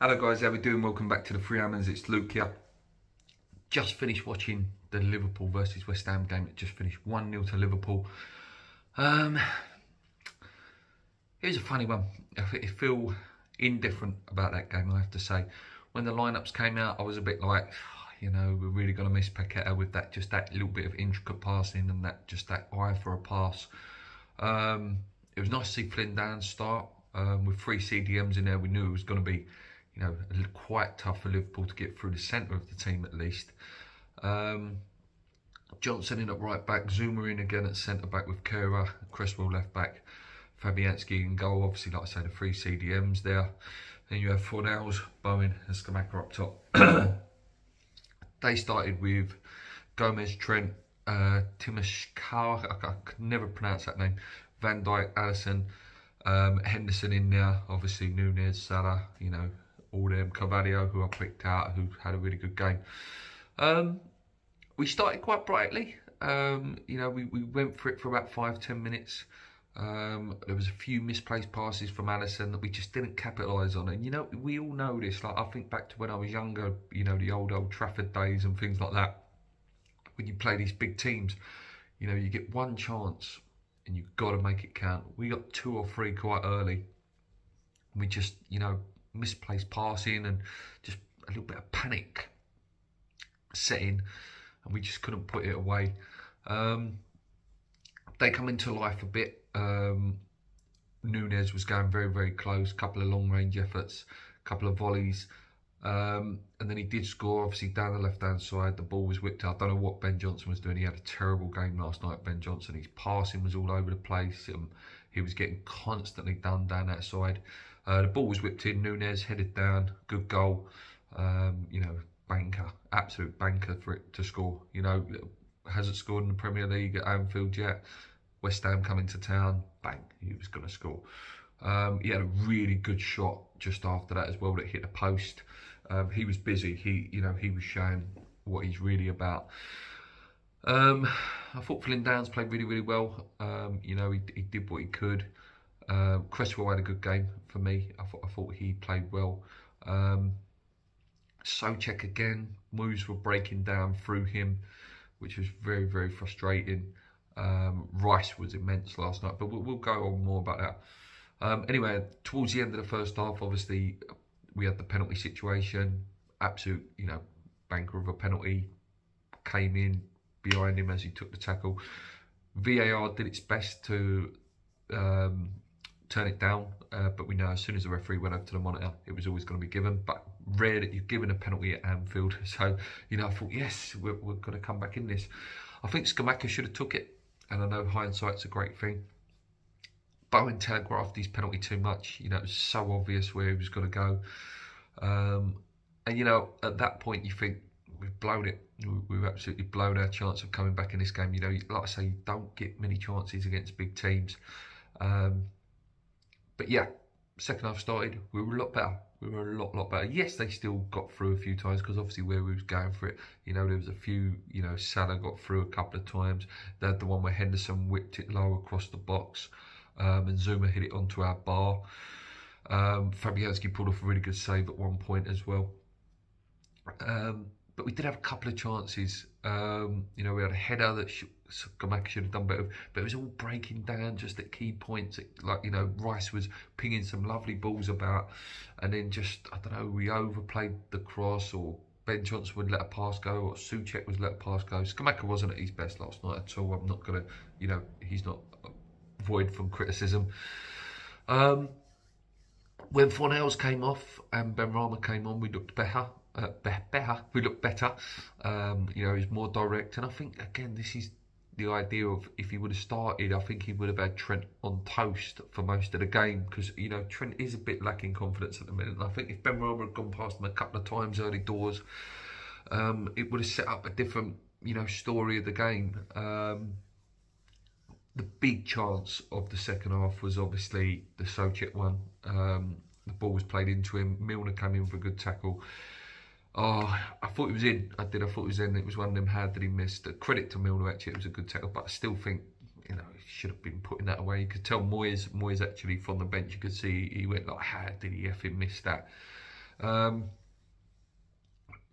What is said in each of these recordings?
Hello guys, how we doing? Welcome back to the Free Hammers. It's Luke here. Just finished watching the Liverpool versus West Ham game. It just finished 1-0 to Liverpool. It was a funny one. I feel indifferent about that game, I have to say. When the lineups came out, I was a bit like, you know, we're really going to miss Paqueta with that, just that little bit of intricate passing and that eye for a pass. It was nice to see Flynn Downs start with 3 CDMs in there. We knew it was going to be, you know, quite tough for Liverpool to get through the centre of the team at least. Johnson in at right back, Zuma in again at centre back with Kera, Cresswell left back, Fabianski in goal. Obviously, like I say, the 3 CDMs there. Then you have Fornells, Bowen and Scamacca up top. They started with Gomez, Trent, Timashikawa, I could never pronounce that name, Van Dijk, Allison, Henderson in there, obviously Nunez, Salah, you know, all them, Carvalho, who I picked out, who had a really good game. We started quite brightly. You know, we went for it for about 5-10 minutes. There was a few misplaced passes from Allison that we just didn't capitalise on. And, you know, we all know this. Like, I think back to when I was younger, you know, the Old Trafford days and things like that. When you play these big teams, you know, you get one chance and you've got to make it count. We got 2 or 3 quite early. We just, you know, misplaced passing and just a little bit of panic setting, and we just couldn't put it away. They come into life a bit. Nunez was going very, very close, couple of long range efforts, couple of volleys, and then he did score, obviously down the left hand side. The ball was whipped out. I don't know what Ben Johnson was doing. He had a terrible game last night, Ben Johnson. His passing was all over the place. He was getting constantly done down that side. The ball was whipped in, Nunez headed down, good goal. You know, banker, absolute banker for it to score. You know, hasn't scored in the Premier League at Anfield yet. West Ham coming to town, bang, he was going to score. He had a really good shot just after that as well that hit the post. He was busy. He was showing what he's really about. I thought Flynn Downs played really, really well. You know, he did what he could. Cresswell had a good game for me. I thought he played well. Souček again, moves were breaking down through him, which was very, very frustrating. Rice was immense last night, but we'll go on more about that. Anyway, towards the end of the first half, obviously, we had the penalty situation. Absolute, you know, banker of a penalty. Came in behind him as he took the tackle. VAR did its best to turn it down, but we know as soon as the referee went over to the monitor, it was always going to be given. But rare that you've given a penalty at Anfield. So, you know, I thought, yes, we're going to come back in this. I think Scamacca should have took it, and I know hindsight's a great thing. Bowen telegraphed his penalty too much. You know, it was so obvious where he was going to go. And, you know, at that point, you think, we've blown it. We've absolutely blown our chance of coming back in this game. You know, like I say, you don't get many chances against big teams. But yeah, second half started, we were a lot better. We were a lot better. Yes, they still got through a few times because obviously where we was going for it, you know, there was a few, you know, Salah got through a couple of times. They had the one where Henderson whipped it low across the box, and Zuma hit it onto our bar. Fabianski pulled off a really good save at one point as well. But we did have a couple of chances. You know, we had a header that Scamacca should have done better, but it was all breaking down just at key points. Like, you know, Rice was pinging some lovely balls about, and then just, I don't know, we overplayed the cross, or Ben Johnson would let a pass go, or Souček was let a pass go. Scamacca wasn't at his best last night at all. I'm not going to, you know, he's not void from criticism. When Fornells came off and Benrahma came on, we looked better. We looked better. You know, he was more direct, and I think again this is the idea of, if he would have started, I think he would have had Trent on toast for most of the game, because, you know, Trent is a bit lacking confidence at the minute. And I think if Benrahma had gone past him a couple of times early doors, it would have set up a different, you know, story of the game. The big chance of the second half was obviously the Souček one. The ball was played into him. Milner came in for a good tackle. Oh, I thought he was in. I thought he was in. It was one of them hard that he missed. Credit to Milner, actually, it was a good tackle, but I still think, you know, he should have been putting that away. You could tell Moyes actually from the bench, you could see he went like, how did he effing miss that? Um,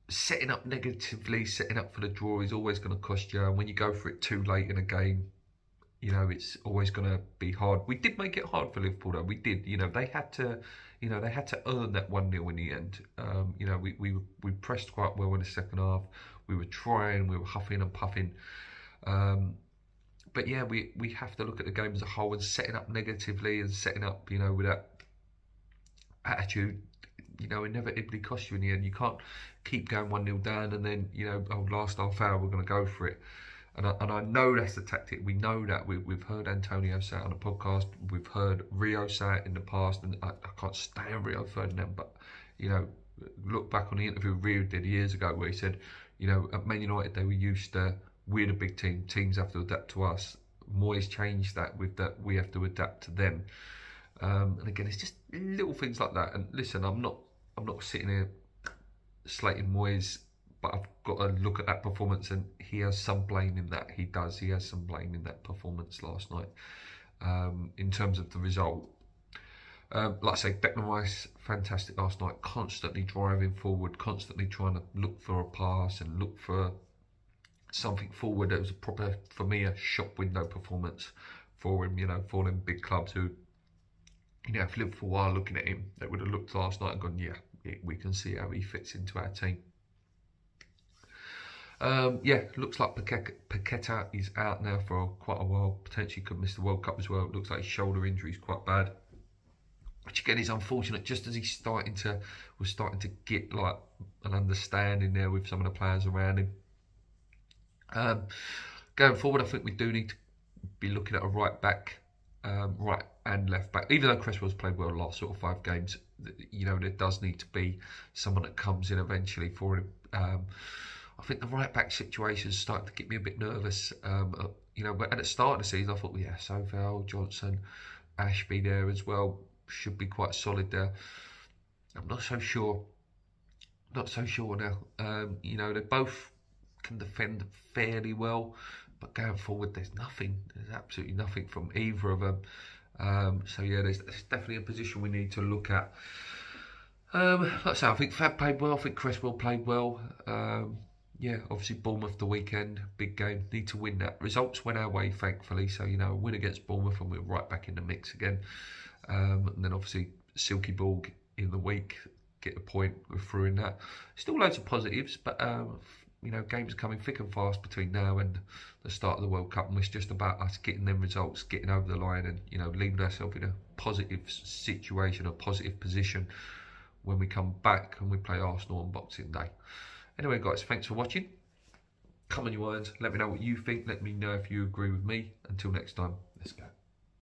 setting up negatively, setting up for the draw is always going to cost you. And when you go for it too late in a game, you know, it's always going to be hard. We did make it hard for Liverpool, though. We did. You know, they had to, they had to earn that 1-0 in the end. You know, we pressed quite well in the second half. We were trying, we were huffing and puffing. But yeah, we have to look at the game as a whole, and setting up negatively and setting up, you know, with that attitude, you know, inevitably costs you in the end. You can't keep going 1-0 down and then, you know, oh, last half hour we're going to go for it. And I know that's the tactic. We know that. We've heard Antonio say it on the podcast. We've heard Rio say it in the past, and I can't stand Rio Ferdinand, but, you know, look back on the interview Rio did years ago where he said, you know, at Man United they were used to, we're the big team, teams have to adapt to us. Moyes changed that with that we have to adapt to them. And again, it's just little things like that. And listen, I'm not sitting here slating Moyes, but I've got to look at that performance, and he has some blame in that. He does. He has some blame in that performance last night. In terms of the result, like I say, Declan Rice, fantastic last night. Constantly driving forward, constantly trying to look for a pass and look for something forward. It was a proper, for me, a shop window performance for him. You know, for them big clubs who, you know, if Liverpool are looking at him, they would have looked last night and gone, yeah, we can see how he fits into our team. Yeah, looks like Paqueta is out now for quite a while. Potentially could miss the World Cup as well. It looks like his shoulder injury is quite bad, which again is unfortunate. Just as he's starting to get like an understanding there with some of the players around him. Going forward, I think we do need to be looking at a right back, right and left back. Even though Cresswell's played well the last sort of 5 games, you know, there does need to be someone that comes in eventually for him. I think the right back situation is starting to get me a bit nervous. You know, but at the start of the season, I thought, well, yeah, Sofel, Johnson, Ashby there as well should be quite solid there. I'm not so sure. Not so sure now. You know, they both can defend fairly well, but going forward, there's nothing. There's absolutely nothing from either of them. So yeah, there's definitely a position we need to look at. Like I say, I think Fab played well. I think Cresswell played well. Yeah, obviously Bournemouth the weekend, big game, need to win that. Results went our way, thankfully, so, you know, a win against Bournemouth and we're right back in the mix again. And then obviously Silky Borg in the week, get a point, we're through in that. Still loads of positives, but, you know, games are coming thick and fast between now and the start of the World Cup, and it's just about us getting them results, getting over the line and, you know, leaving ourselves in a positive situation, a positive position when we come back and we play Arsenal on Boxing Day. Anyway, guys, thanks for watching. Come on, you irons. Let me know what you think. Let me know if you agree with me. Until next time, let's go.